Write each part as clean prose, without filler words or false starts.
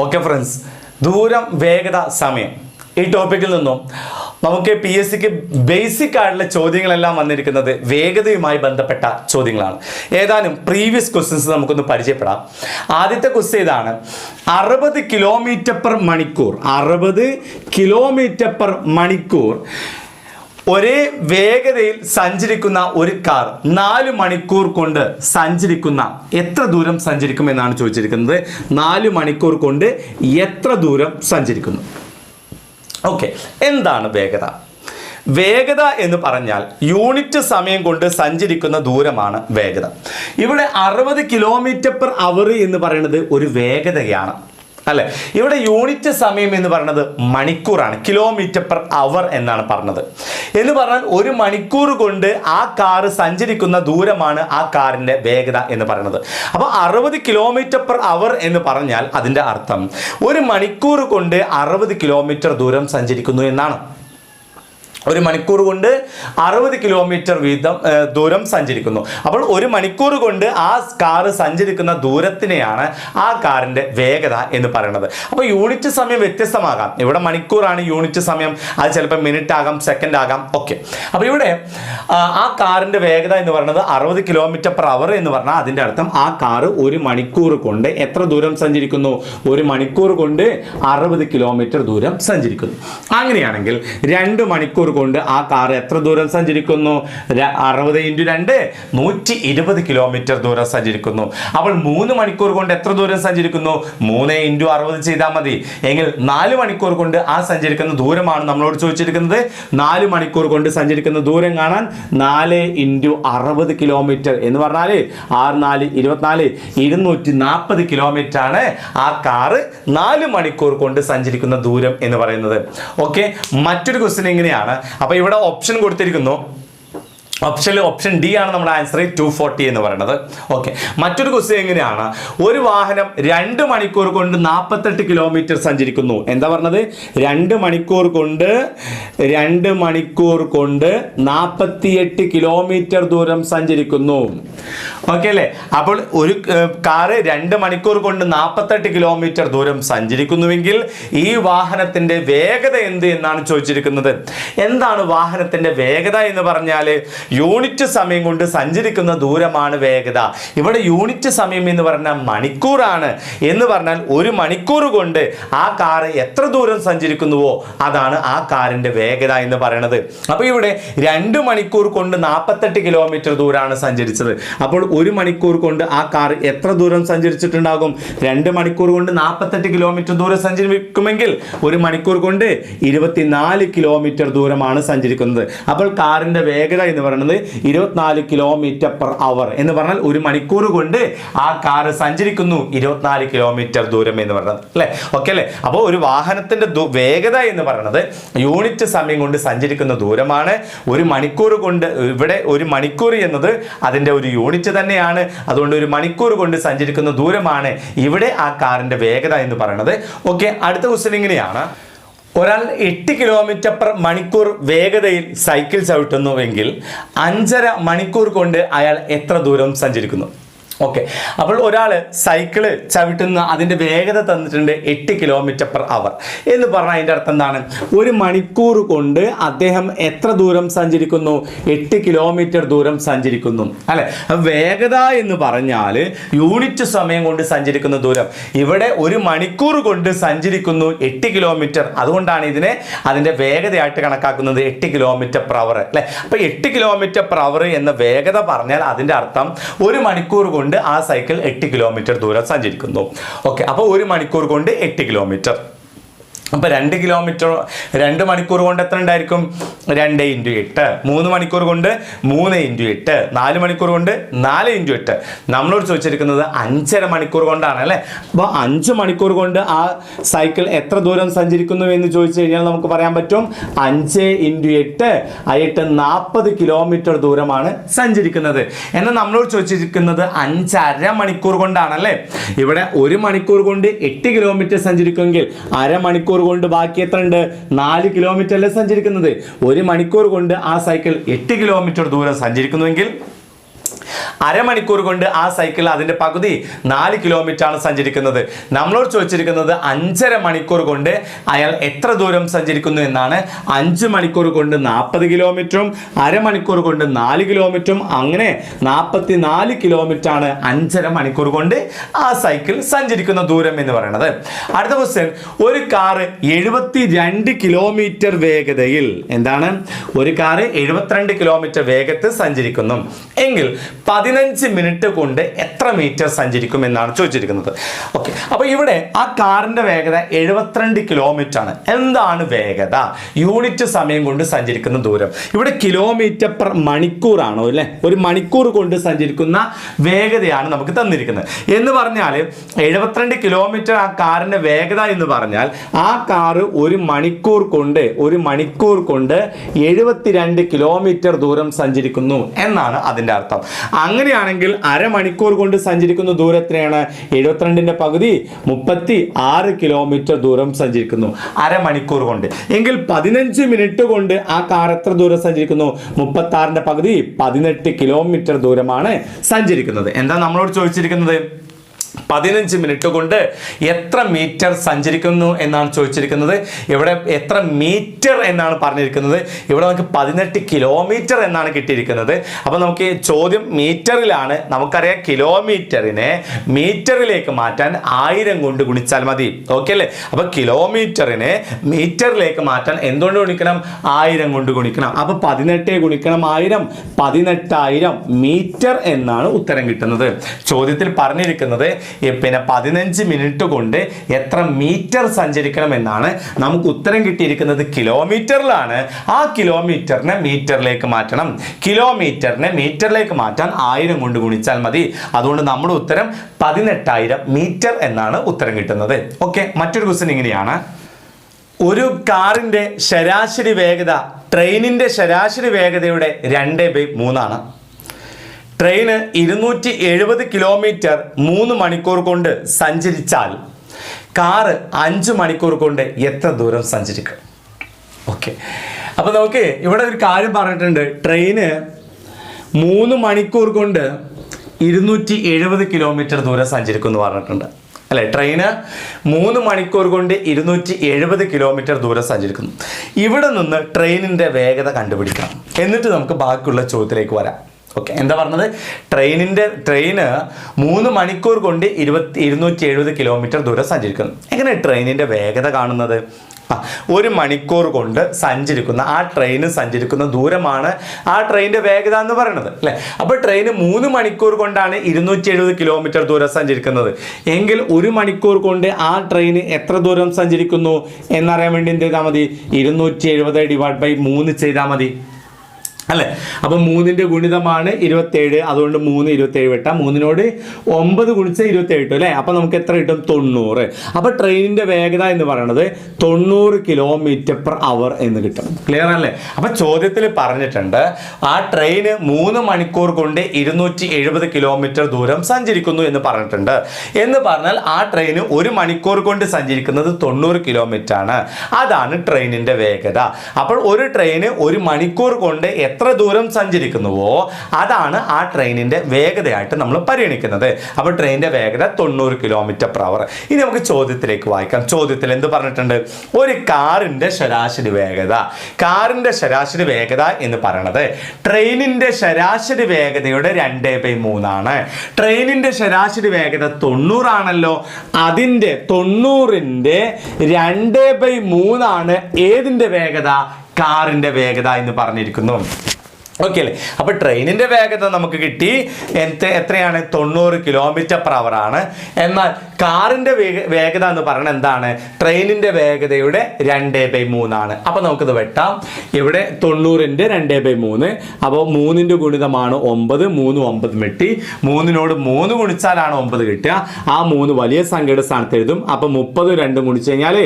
Okay friends, ദൂരം, വേഗത, സമയം ഈ ടോപ്പിക്കിൽ നിന്നും നമുക്ക് PSCക്ക് ബേസിക് ആയിട്ടുള്ള ചോദ്യങ്ങളെല്ലാം വന്നിരിക്കുന്നത് വേഗതയുമായി ബന്ധപ്പെട്ട ചോദ്യങ്ങളാണ്. ഏതാനും പ്രീവിയസ് ക്വസ്റ്റ്യൻസ് നമുക്കൊന്ന് പരിചയപ്പെടാം. ആദ്യത്തെ ക്വസ്റ്റ്യൻ ഇതാണ്: 60 കിലോമീറ്റർ പെർ മണിക്കൂർ ഒരേ വേഗതയിൽ സഞ്ചരിക്കുന്ന ഒരു കാർ 4 മണിക്കൂർ കൊണ്ട് സഞ്ചരിക്കുന്ന എത്ര ദൂരം സഞ്ചരിക്കും എന്നാണ് ചോദിച്ചിരിക്കുന്നത്. 4 മണിക്കൂർ കൊണ്ട് എത്ര ദൂരം സഞ്ചരിക്കുന്നു? ഓക്കെ, എന്താണ് വേഗത? വേഗത എന്ന് പറഞ്ഞാൽ യൂണിറ്റ് സമയം കൊണ്ട് സഞ്ചരിക്കുന്ന ദൂരമാണ് വേഗത. ഇവിടെ 60 കിലോമീറ്റർ പെർ അവർ എന്ന് പറയുന്നത് ഒരു വേഗതയാണ് അല്ലെ. ഇവിടെ യൂണിറ്റ് സമയം എന്ന് പറയുന്നത് മണിക്കൂറാണ്. കിലോമീറ്റർ പെർ അവർ എന്നാണ് പറഞ്ഞത്. എന്ന് പറഞ്ഞാൽ ഒരു മണിക്കൂർ കൊണ്ട് ആ കാറ് സഞ്ചരിക്കുന്ന ദൂരമാണ് ആ കാറിന്റെ വേഗത എന്ന് പറയുന്നത്. അപ്പോൾ 60 കിലോമീറ്റർ പെർ അവർ എന്ന് പറഞ്ഞാൽ അതിന്റെ അർത്ഥം ഒരു മണിക്കൂർ കൊണ്ട് 60 കിലോമീറ്റർ ദൂരം സഞ്ചരിക്കുന്നു എന്നാണ്. ഒരു മണിക്കൂർ കൊണ്ട് 60 കിലോമീറ്റർ വീതം ദൂരം സഞ്ചരിക്കുന്നു. അപ്പോൾ ഒരു മണിക്കൂർ കൊണ്ട് ആ കാറ് സഞ്ചരിക്കുന്ന ദൂരത്തിനെയാണ് ആ കാറിന്റെ വേഗത എന്ന് പറയുന്നത്. അപ്പോൾ യൂണിറ്റ് സമയം വ്യത്യസ്തമാകാം. ഇവിടെ മണിക്കൂറാണ് യൂണിറ്റ് സമയം, അത് ചിലപ്പോൾ മിനിറ്റ് ആകാം, സെക്കൻഡ് ആകാം. ഓക്കെ, അപ്പോൾ ഇവിടെ ആ കാറിന്റെ വേഗത എന്ന് പറയുന്നത് 60 കിലോമീറ്റർ പെർ അവർ എന്ന് പറഞ്ഞാൽ അതിന്റെ അർത്ഥം ആ കാറ് ഒരു മണിക്കൂർ കൊണ്ട് എത്ര ദൂരം സഞ്ചരിക്കുന്നു? ഒരു മണിക്കൂർ കൊണ്ട് 60 കിലോമീറ്റർ ദൂരം സഞ്ചരിക്കുന്നു. അങ്ങനെയാണെങ്കിൽ 2 മണിക്കൂർ കൊണ്ട് ആ കാർ എത്ര ദൂരം സഞ്ചരിക്കുന്നു? 60 × 2 120 കിലോമീറ്റർ ദൂരം സഞ്ചരിക്കുന്നു. അപ്പോൾ 3 മണിക്കൂർ കൊണ്ട് എത്ര ദൂരം സഞ്ചരിക്കുന്നു? 3 × 60 ചെയ്താൽ മതി. എങ്കിൽ 4 മണിക്കൂർ കൊണ്ട് ആ സഞ്ചരിക്കുന്ന ദൂരമാണ് നമ്മളോട് ചോദിച്ചിരിക്കുന്നത്. 4 മണിക്കൂർ കൊണ്ട് സഞ്ചരിക്കുന്ന ദൂരം കാണാൻ 4 × 60 കിലോമീറ്റർ എന്ന് പറഞ്ഞാൽ 6 4 24 240 കിലോമീറ്റർ ആണ് ആ കാറ് 4 മണിക്കൂർ കൊണ്ട് സഞ്ചരിക്കുന്ന ദൂരം എന്ന് പറയുന്നത്. ഓക്കെ, മറ്റൊരു ക്വസ്റ്റ്യൻ ഇങ്ങനെയാണ്. അപ്പൊ ഇവിടെ ഓപ്ഷൻ കൊടുത്തിരിക്കുന്നു. ഓപ്ഷൻ ഡി ആണ് നമ്മുടെ ആൻസർ, 240 എന്ന് പറയുന്നത്. ഓക്കെ, മറ്റൊരു ക്വസ്റ്റ്യൻ എങ്ങനെയാണ്? ഒരു വാഹനം 2 മണിക്കൂർ കൊണ്ട് 48 കിലോമീറ്റർ സഞ്ചരിക്കുന്നു. എന്താ പറഞ്ഞത്? 2 മണിക്കൂർ കൊണ്ട് 48 കിലോമീറ്റർ ദൂരം സഞ്ചരിക്കുന്നു. ഓക്കെ അല്ലേ? അപ്പോൾ ഒരു കാറ് 2 മണിക്കൂർ കൊണ്ട് 48 കിലോമീറ്റർ ദൂരം സഞ്ചരിക്കുന്നുവെങ്കിൽ ഈ വാഹനത്തിന്റെ വേഗത എന്ത് എന്നാണ് ചോദിച്ചിരിക്കുന്നത്. എന്താണ് വാഹനത്തിന്റെ വേഗത എന്ന് പറഞ്ഞാൽ യൂണിറ്റ് സമയം കൊണ്ട് സഞ്ചരിക്കുന്ന ദൂരമാണ് വേഗത. ഇവിടെ യൂണിറ്റ് സമയം എന്ന് പറഞ്ഞാൽ മണിക്കൂറാണ്. എന്ന് പറഞ്ഞാൽ ഒരു മണിക്കൂർ കൊണ്ട് ആ കാറ് എത്ര ദൂരം സഞ്ചരിക്കുന്നുവോ അതാണ് ആ കാറിന്റെ വേഗത എന്ന് പറയുന്നത്. അപ്പോൾ ഇവിടെ 2 മണിക്കൂർ കൊണ്ട് 48 കിലോമീറ്റർ ദൂരമാണ് സഞ്ചരിച്ചത്. അപ്പോൾ ഒരു മണിക്കൂർ കൊണ്ട് ആ കാർ എത്ര ദൂരം സഞ്ചരിച്ചിട്ടുണ്ടാകും? 2 മണിക്കൂർ കൊണ്ട് 48 കിലോമീറ്റർ ദൂരം സഞ്ചരിക്കുമെങ്കിൽ ഒരു മണിക്കൂർ കൊണ്ട് 24 കിലോമീറ്റർ ദൂരമാണ് സഞ്ചരിക്കുന്നത്. അപ്പോൾ കാറിന്റെ വേഗത എന്ന് പറയുന്നത് 24 കിലോമീറ്റർ പെർ അവർ എന്ന് പറഞ്ഞാൽ ഒരു മണിക്കൂർ കൊണ്ട് ആ കാറ് സഞ്ചരിക്കുന്നു 24 കിലോമീറ്റർ ദൂരം എന്ന് പറയുന്നത് അല്ലേ. ഓക്കെ അല്ലേ? അപ്പോൾ ഒരു വാഹനത്തിന്റെ വേഗത എന്ന് പറയുന്നത് യൂണിറ്റ് സമയം കൊണ്ട് സഞ്ചരിക്കുന്ന ദൂരമാണ്. ഒരു മണിക്കൂർ കൊണ്ട്, ഇവിടെ ഒരു മണിക്കൂർ എന്നത് അതിന്റെ ഒരു യൂണിറ്റ് തന്നെയാണ്. അതുകൊണ്ട് ഒരു മണിക്കൂർ കൊണ്ട് സഞ്ചരിക്കുന്ന ദൂരമാണ് ഇവിടെ ആ കാറിന്റെ വേഗത എന്ന് പറയുന്നത്. ഓക്കെ, അടുത്ത ക്വസ്റ്റ്യൻ ഇങ്ങനെയാണ്: ഒരാൾ 8 കിലോമീറ്റർ പെർ മണിക്കൂർ വേഗതയിൽ സൈക്കിൾ ചവിട്ടുന്നുവെങ്കിൽ 5.5 മണിക്കൂർ കൊണ്ട് അയാൾ എത്ര ദൂരം സഞ്ചരിക്കുന്നു? ഓക്കെ, അപ്പോൾ ഒരാൾ സൈക്കിള് ചവിട്ടുന്ന അതിൻ്റെ വേഗത തന്നിട്ടുണ്ട് 8 കിലോമീറ്റർ പെർ അവർ എന്ന് പറഞ്ഞാൽ അതിൻ്റെ അർത്ഥം എന്താണ്? ഒരു മണിക്കൂർ കൊണ്ട് അദ്ദേഹം എത്ര ദൂരം സഞ്ചരിക്കുന്നു? 8 കിലോമീറ്റർ ദൂരം സഞ്ചരിക്കുന്നു അല്ലെ. വേഗത എന്ന് പറഞ്ഞാൽ യൂണിറ്റ് സമയം കൊണ്ട് സഞ്ചരിക്കുന്ന ദൂരം. ഇവിടെ ഒരു മണിക്കൂർ കൊണ്ട് സഞ്ചരിക്കുന്നു 8 കിലോമീറ്റർ. അതുകൊണ്ടാണ് ഇതിനെ അതിൻ്റെ വേഗതയായിട്ട് കണക്കാക്കുന്നത് 8 കിലോമീറ്റർ പെർ അവർ അല്ലെ. അപ്പോൾ 8 കിലോമീറ്റർ പെർ അവർ എന്ന വേഗത പറഞ്ഞാൽ അതിൻ്റെ അർത്ഥം ഒരു മണിക്കൂർ കൊണ്ട് ആ സൈക്കിൾ 8 കിലോമീറ്റർ ദൂരം സഞ്ചരിക്കുന്നു. ഓക്കെ, അപ്പോൾ ഒരു മണിക്കൂർ കൊണ്ട് 8 കിലോമീറ്റർ. അപ്പോൾ 2 മണിക്കൂർ കൊണ്ട് എത്ര ഉണ്ടായിരിക്കും? 2 × 8. 3 മണിക്കൂർ കൊണ്ട് 3 × 8. 4 മണിക്കൂർ കൊണ്ട് 4 × 8. നമ്മളോട് ചോദിച്ചിരിക്കുന്നത് 5.5 മണിക്കൂർ കൊണ്ടാണ് അല്ലേ. അപ്പോൾ 5 മണിക്കൂർ കൊണ്ട് ആ സൈക്കിൾ എത്ര ദൂരം സഞ്ചരിക്കുന്നു എന്ന് ചോദിച്ചു കഴിഞ്ഞാൽ നമുക്ക് പറയാൻ പറ്റും 5 × 8 ആയിട്ട് 40 കിലോമീറ്റർ ദൂരമാണ് സഞ്ചരിക്കുന്നത്. എന്നാൽ നമ്മളോട് ചോദിച്ചിരിക്കുന്നത് 5.5 മണിക്കൂർ കൊണ്ടാണല്ലേ. ഇവിടെ ഒരു മണിക്കൂർ കൊണ്ട് 8 കിലോമീറ്റർ സഞ്ചരിക്കുമെങ്കിൽ അരമണിക്കൂർ കൊണ്ട് ബാക്കി എത്ര ഉണ്ട്? 4 കിലോമീറ്റർ അല്ലേ സഞ്ചരിക്കുന്നത്. ഒരു മണിക്കൂർ കൊണ്ട് ആ സൈക്കിൾ 8 കിലോമീറ്റർ ദൂരം സഞ്ചരിക്കുന്നുവെങ്കിൽ അരമണിക്കൂർ കൊണ്ട് ആ സൈക്കിൾ അതിൻ്റെ പകുതി 4 കിലോമീറ്റർ ആണ് സഞ്ചരിക്കുന്നത്. നമ്മളോട് ചോദിച്ചിരിക്കുന്നത് 5.5 മണിക്കൂർ കൊണ്ട് അയാൾ എത്ര ദൂരം സഞ്ചരിക്കുന്നു എന്നാണ്. 5 മണിക്കൂർ കൊണ്ട് 40 കിലോമീറ്ററും അരമണിക്കൂർ കൊണ്ട് 4 കിലോമീറ്ററും അങ്ങനെ 44 കിലോമീറ്റർ ആണ് 5.5 മണിക്കൂർ കൊണ്ട് ആ സൈക്കിൾ സഞ്ചരിക്കുന്ന ദൂരം എന്ന് പറയുന്നത്. അടുത്ത ക്വസ്റ്റ്യൻ, ഒരു കാറ് 72 കിലോമീറ്റർ വേഗതയിൽ എന്താണ്, ഒരു കാറ് 72 കിലോമീറ്റർ വേഗത്തിൽ സഞ്ചരിക്കുന്നു എങ്കിൽ 15 മിനിറ്റ് കൊണ്ട് എത്ര മീറ്റർ സഞ്ചരിക്കും എന്നാണ് ചോദിച്ചിരിക്കുന്നത്. ഓക്കെ, അപ്പോൾ ഇവിടെ ആ കാറിന്റെ വേഗത 72 കിലോമീറ്റർ ആണ്. എന്താണ് വേഗത? യൂണിറ്റ് സമയം കൊണ്ട് സഞ്ചരിക്കുന്ന ദൂരം. ഇവിടെ കിലോമീറ്റർ പെർ മണിക്കൂർ ആണോ അല്ലെ, ഒരു മണിക്കൂർ കൊണ്ട് സഞ്ചരിക്കുന്ന വേഗതയാണ് നമുക്ക് തന്നിരിക്കുന്നത്. എന്ന് പറഞ്ഞാൽ 72 കിലോമീറ്റർ ആ കാറിന്റെ വേഗത എന്ന് പറഞ്ഞാൽ ആ കാറ് ഒരു മണിക്കൂർ കൊണ്ട് 72 കിലോമീറ്റർ ദൂരം സഞ്ചരിക്കുന്നു എന്നാണ് അതിന്റെ അർത്ഥം. അങ്ങനെയാണെങ്കിൽ അരമണിക്കൂർ കൊണ്ട് സഞ്ചരിക്കുന്ന ദൂരം എത്രയാണ്? 72ന്റെ പകുതി 36 കിലോമീറ്റർ ദൂരം സഞ്ചരിക്കുന്നു അരമണിക്കൂർ കൊണ്ട്. എങ്കിൽ 15 മിനിറ്റ് കൊണ്ട് ആ കാർ എത്ര ദൂരം സഞ്ചരിക്കുന്നു? 36ന്റെ പകുതി 18 കിലോമീറ്റർ ദൂരമാണ് സഞ്ചരിക്കുന്നത്. എന്താ നമ്മളോട് ചോദിച്ചിരിക്കുന്നത്? 15 മിനിറ്റ് കൊണ്ട് എത്ര മീറ്റർ സഞ്ചരിക്കുന്നു എന്നാണ് ചോദിച്ചിരിക്കുന്നത്. ഇവിടെ എത്ര മീറ്റർ എന്നാണ് പറഞ്ഞിരിക്കുന്നത്. ഇവിടെ നമുക്ക് 18 കിലോമീറ്റർ എന്നാണ് കിട്ടിയിരിക്കുന്നത്. അപ്പോൾ നമുക്ക് ചോദ്യം മീറ്ററിലാണ്. നമുക്കറിയാം കിലോമീറ്ററിനെ മീറ്ററിലേക്ക് മാറ്റാൻ 1000 കൊണ്ട് ഗുണിച്ചാൽ മതി. ഓക്കെ അല്ലേ? അപ്പോൾ കിലോമീറ്ററിനെ മീറ്ററിലേക്ക് മാറ്റാൻ എന്തുകൊണ്ട് ഗുണിക്കണം? 1000 കൊണ്ട് ഗുണിക്കണം. അപ്പോൾ 18 ഗുണിക്കണം 1000, 18000 മീറ്റർ എന്നാണ് ഉത്തരം കിട്ടുന്നത്. ചോദ്യത്തിൽ പറഞ്ഞിരിക്കുന്നത് പിന്നെ 15 മിനിറ്റ് കൊണ്ട് എത്ര മീറ്റർ സഞ്ചരിക്കണം എന്നാണ്. നമുക്ക് ഉത്തരം കിട്ടിയിരിക്കുന്നത് കിലോമീറ്ററിലാണ്. ആ കിലോമീറ്ററിനെ മീറ്ററിലേക്ക് മാറ്റണം. കിലോമീറ്ററിനെ മീറ്ററിലേക്ക് മാറ്റാൻ 1000 കൊണ്ട് ഗുണിച്ചാൽ മതി. അതുകൊണ്ട് നമ്മുടെ ഉത്തരം 18000 മീറ്റർ എന്നാണ് ഉത്തരം കിട്ടുന്നത്. ഓക്കെ, മറ്റൊരു ക്വസ്റ്റ്യൻ ഇങ്ങനെയാണ്. ഒരു കാറിന്റെ ശരാശരി വേഗത ട്രെയിനിന്റെ ശരാശരി വേഗതയുടെ 2/3 ആണ്. ട്രെയിന് 270 കിലോമീറ്റർ 3 മണിക്കൂർ കൊണ്ട് സഞ്ചരിച്ചാൽ കാറ് 5 മണിക്കൂർ കൊണ്ട് എത്ര ദൂരം സഞ്ചരിക്കും? ഓക്കെ, അപ്പോൾ നമുക്ക് ഇവിടെ ഒരു കാര്യം പറഞ്ഞിട്ടുണ്ട്. ട്രെയിന് 3 മണിക്കൂർ കൊണ്ട് 270 കിലോമീറ്റർ ദൂരം സഞ്ചരിക്കും എന്ന് പറഞ്ഞിട്ടുണ്ട് അല്ലെ. ട്രെയിന് 3 മണിക്കൂർ കൊണ്ട് 270 കിലോമീറ്റർ ദൂരം സഞ്ചരിക്കുന്നു. ഇവിടെ നിന്ന് ട്രെയിനിൻ്റെ വേഗത കണ്ടുപിടിക്കണം. എന്നിട്ട് നമുക്ക് ബാക്കിയുള്ള ചോദ്യത്തിലേക്ക് വരാം. ഓക്കെ, എന്താ പറഞ്ഞത്? ട്രെയിന് 3 മണിക്കൂർ കൊണ്ട് 270 കിലോമീറ്റർ ദൂരം സഞ്ചരിക്കുന്നു. എങ്ങനെ ട്രെയിനിൻ്റെ വേഗത കാണുന്നത്? 1 മണിക്കൂർ കൊണ്ട് സഞ്ചരിക്കുന്ന ആ ട്രെയിന് സഞ്ചരിക്കുന്ന ദൂരമാണ് ആ ട്രെയിനിൻ്റെ വേഗത എന്ന് പറയുന്നത് അല്ലേ. അപ്പോൾ ട്രെയിന് 3 മണിക്കൂർ കൊണ്ടാണ് 270 കിലോമീറ്റർ ദൂരം സഞ്ചരിക്കുന്നത് എങ്കിൽ 1 മണിക്കൂർ കൊണ്ട് ആ ട്രെയിന് എത്ര ദൂരം സഞ്ചരിക്കുന്നു എന്നറിയാൻ വേണ്ടി എന്ത് ചെയ്താൽ മതി? 270 / 3 ചെയ്താൽ മതി അല്ലേ. അപ്പം 3ന്റെ ഗുണിതമാണ് 27. അതുകൊണ്ട് 3 27 വെട്ടാം. 3നോട് 9 ഗുണിച്ച 27 കിട്ടും അല്ലേ. അപ്പം നമുക്ക് എത്ര കിട്ടും? 90. അപ്പം ട്രെയിനിൻ്റെ വേഗത എന്ന് പറയുന്നത് 90 km/h എന്ന് കിട്ടും. ക്ലിയർ അല്ലേ? അപ്പം ചോദ്യത്തിൽ പറഞ്ഞിട്ടുണ്ട് ആ ട്രെയിന് 3 മണിക്കൂർ കൊണ്ട് 270 കിലോമീറ്റർ ദൂരം സഞ്ചരിക്കുന്നു എന്ന് പറഞ്ഞിട്ടുണ്ട്. എന്ന് പറഞ്ഞാൽ ആ ട്രെയിന് 1 മണിക്കൂർ കൊണ്ട് സഞ്ചരിക്കുന്നത് 90 കിലോമീറ്റർ ആണ്. അതാണ് ട്രെയിനിൻ്റെ വേഗത. അപ്പോൾ ഒരു ട്രെയിന് 1 മണിക്കൂർ കൊണ്ട് എത്ര ദൂരം സഞ്ചരിക്കുന്നുവോ അതാണ് ആ ട്രെയിനിന്റെ വേഗതയായിട്ട് നമ്മൾ പരിഗണിക്കുന്നത്. അപ്പോൾ ട്രെയിനിന്റെ വേഗത 90 km/h. ഇനി നമുക്ക് ചോദ്യത്തിലേക്ക് വായിക്കാം. ചോദ്യത്തിൽ എന്ത് പറഞ്ഞിട്ടുണ്ട്? ഒരു കാറിന്റെ ശരാശരി വേഗത എന്ന് പറയുന്നത് ട്രെയിനിന്റെ ശരാശരി വേഗതയുടെ 2/3 ആണ്. ട്രെയിനിന്റെ ശരാശരി വേഗത 90 ആണല്ലോ. അതിന്റെ 90ന്റെ 2/3 ആണ് ഏതിന്റെ വേഗത? കാറിന്റെ വേഗത എന്ന് പറഞ്ഞിരിക്കുന്നു. ഓക്കെ അല്ലേ. അപ്പോൾ ട്രെയിനിൻ്റെ വേഗത നമുക്ക് കിട്ടി എത്രയാണ്? 90 km/h ആണ്. എന്നാൽ കാറിൻ്റെ വേഗത എന്ന് പറയുന്നത് എന്താണ്? ട്രെയിനിൻ്റെ വേഗതയുടെ 2/3 ആണ്. അപ്പോൾ നമുക്കിത് വെട്ടാം. ഇവിടെ 90ന്റെ 2/3. അപ്പോൾ 3ന്റെ ഗുണിതമാണ് 9. 3 9 വെട്ടി. 3നോട് 3 ഗുണിച്ചാലാണ് 9 കിട്ടുക. ആ 3 വലിയ സംഖ്യയുടെ സ്ഥാനത്ത് എഴുതും. അപ്പോൾ 30 2 ഗുണിച്ച് കഴിഞ്ഞാൽ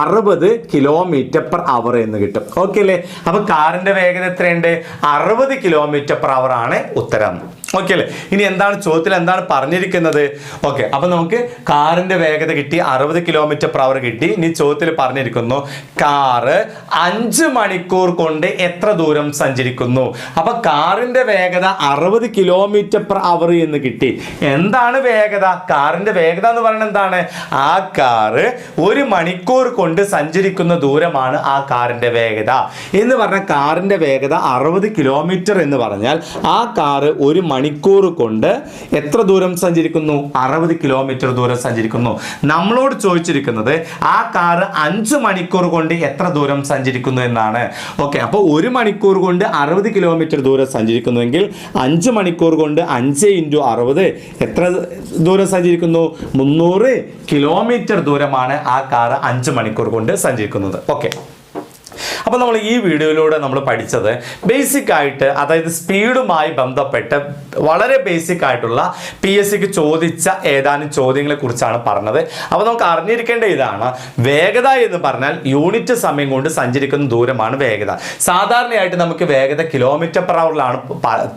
60 km/h എന്ന് കിട്ടും. ഓക്കെ അല്ലേ. അപ്പോൾ കാറിൻ്റെ വേഗത എത്രയുണ്ട്? 60 km/h ആണ് ഉത്തരം. ഓക്കെ അല്ലേ? ഇനി എന്താണ് ചോദ്യത്തിൽ എന്താണ് പറഞ്ഞിരിക്കുന്നത്? ഓക്കെ, അപ്പൊ നമുക്ക് കാറിന്റെ വേഗത കിട്ടി, 60 km/h കിട്ടി. ഇനി ചോദ്യത്തിൽ പറഞ്ഞിരിക്കുന്നു കാറ് 5 മണിക്കൂർ കൊണ്ട് എത്ര ദൂരം സഞ്ചരിക്കുന്നു. അപ്പൊ കാറിന്റെ വേഗത 60 km/h എന്ന് കിട്ടി. എന്താണ് വേഗത? കാറിന്റെ വേഗത എന്ന് പറയുന്നത് എന്താണ്? ആ കാറ് 1 മണിക്കൂർ കൊണ്ട് സഞ്ചരിക്കുന്ന ദൂരമാണ് ആ കാറിന്റെ വേഗത എന്ന് പറഞ്ഞ. കാറിന്റെ വേഗത 60 km എന്ന് പറഞ്ഞാൽ ആ കാറ് 1 മണിക്കൂർ കൊണ്ട് എത്ര ദൂരം സഞ്ചരിക്കുന്നു? 60 km ദൂരം സഞ്ചരിക്കുന്നു. നമ്മളോട് ചോദിച്ചിരിക്കുന്നത് ആ കാറ് 5 മണിക്കൂർ കൊണ്ട് എത്ര ദൂരം സഞ്ചരിക്കുന്നു എന്നാണ്. ഓക്കെ, അപ്പോൾ 1 മണിക്കൂർ കൊണ്ട് 60 km ദൂരം സഞ്ചരിക്കുന്നുവെങ്കിൽ 5 മണിക്കൂർ കൊണ്ട് 5 × 60 എത്ര ദൂരം സഞ്ചരിക്കുന്നു? 300 km ദൂരമാണ് ആ കാറ് 5 മണിക്കൂർ കൊണ്ട് സഞ്ചരിക്കുന്നത്. ഓക്കെ, അപ്പോൾ നമ്മൾ ഈ വീഡിയോയിലൂടെ നമ്മൾ പഠിച്ചത് ബേസിക് ആയിട്ട്, അതായത് സ്പീഡുമായി ബന്ധപ്പെട്ട് വളരെ ബേസിക് ആയിട്ടുള്ള PSCക്ക് ചോദിച്ച ഏതാനും ചോദ്യങ്ങളെ കുറിച്ചാണ് പറഞ്ഞത്. അപ്പോൾ നമുക്ക് അറിഞ്ഞിരിക്കേണ്ട ഇതാണ്, വേഗത എന്ന് പറഞ്ഞാൽ യൂണിറ്റ് സമയം കൊണ്ട് സഞ്ചരിക്കുന്ന ദൂരമാണ് വേഗത. സാധാരണയായിട്ട് നമുക്ക് വേഗത km/hലാണ്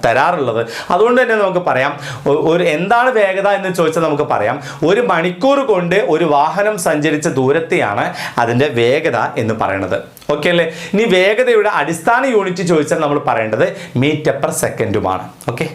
തരാറുള്ളത്. അതുകൊണ്ട് തന്നെ നമുക്ക് പറയാം, എന്താണ് വേഗത എന്ന് ചോദിച്ചാൽ നമുക്ക് പറയാം 1 മണിക്കൂർ കൊണ്ട് ഒരു വാഹനം സഞ്ചരിച്ച ദൂരത്തെയാണ് അതിൻ്റെ വേഗത എന്ന് പറയുന്നത്. ഓക്കെ അല്ലേ? ഇനി വേഗതയുടെ അടിസ്ഥാന യൂണിറ്റ് ചോദിച്ചാൽ നമ്മൾ പറയേണ്ടത് മീറ്റർ പെർ സെക്കൻഡുമാണ്. ഓക്കെ.